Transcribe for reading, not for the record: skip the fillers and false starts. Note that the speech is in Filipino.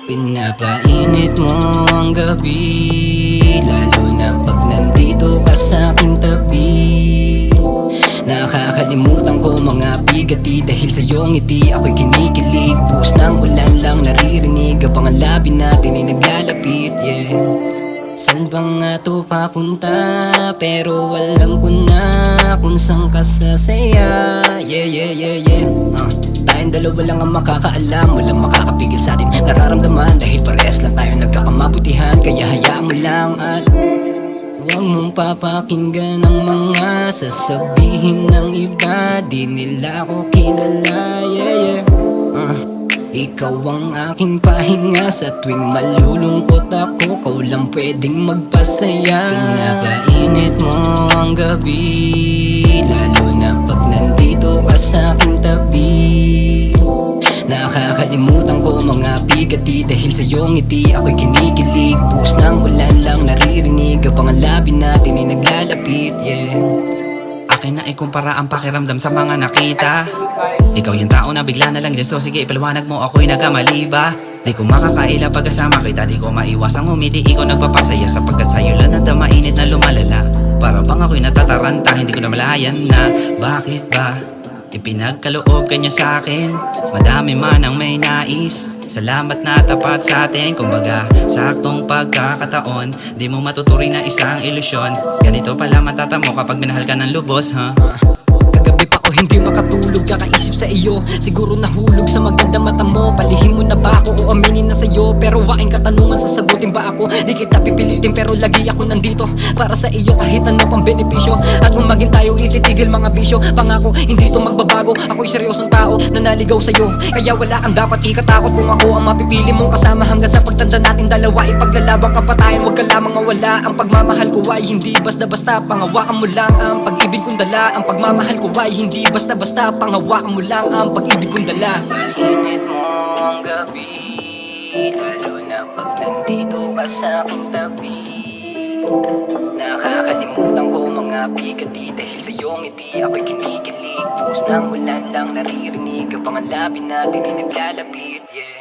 Pinapainit mo ang gabi, lalo na pag nandito ka sa aking tabi. Nakakalimutan ko mga bigati, dahil sa iyong ngiti ako'y kinikilig. Buhos ng ulan lang naririnig, habang ang labi natin ay naglalapit, yeah. San ba nga to papunta? Pero alam ko na kung saan ka sasaya. Yeah, yeah, yeah, yeah. Tayong dalawa lang ang makakaalam, walang makakapigil sa atin nararamdaman, dahil parehas lang tayo nagkakamabutihan. Kaya hayaan mo lang at huwag mong papakinggan ang mga sasabihin ng iba. Di nila ako kilala, yeah, yeah. Ikaw ang aking pahinga sa tuwing malulungkot ako. Ikaw lang pwedeng magpasaya. Pinapainit mo ang gabi, lalo na pag nandito ka sa aking tabi. Nakakalimutan ko mga bigati, dahil sa iyong ngiti ako'y kinikilig. Buhos ng ulan lang naririnig, habang ang labi natin ay naglalapit, yeah. Akin na ikumpara ang pakiramdam sa mga nakita. Ikaw yung tao na bigla na lang dyan, so sige ipaliwanag mo ako'y nagkamali ba? Di ko makakaila pagkasama kita, di ko maiwasang umiti. Ikaw nagpapasaya sapagkat sa'yo lang nada mainit na lumalala. Para bang ako'y natataranta, hindi ko na malayan na bakit ba ipinagkaloob ka niya sa'kin. Madami man ang may nais, salamat na tapat sa atin. Kumbaga, saktong pagkakataon, di mo matuturing na isang ilusyon. Ganito pala matatamo kapag minahal ka ng lubos, ha? Kagabi pa ko hindi makatulog, kakaisip sa iyo. Siguro nahulog sa maganda mata mo. Palihim mo na ba ako o aminin na sa'yo? Pero waking katanungan, sasagutin ba ako? Di kita pipilitin pero lagi ako nandito para sa iyo, kahit ano pang benepisyo. At kung maging tayo ititigil mga bisyo, pangako hindi to magbabago. Ako'y seryosong tao na naligaw sa'yo, kaya wala kang dapat ikatakot kung ako ang mapipili mong kasama. Hanggang sa pagtanda natin dalawa, ipaglalabang kapatayan. Huwag ka lamang mawala, ang pagmamahal ko ay hindi basta-basta. Pangawakan mo lang ang pag-ibig kong dala. Ang pagmamahal ko ay hindi basta-basta. Pangawakan mo lang ang pag-ibig kong dala. Init mo ang gabi, lalo na pag nandito ka sa aking tabi. Nakakalimutan ko mga bigati, dahil sa iyong ngiti ako'y kinikilig. Buhos ng ulan lang naririnig, habang ang labi natin ay naglalapit, yeah.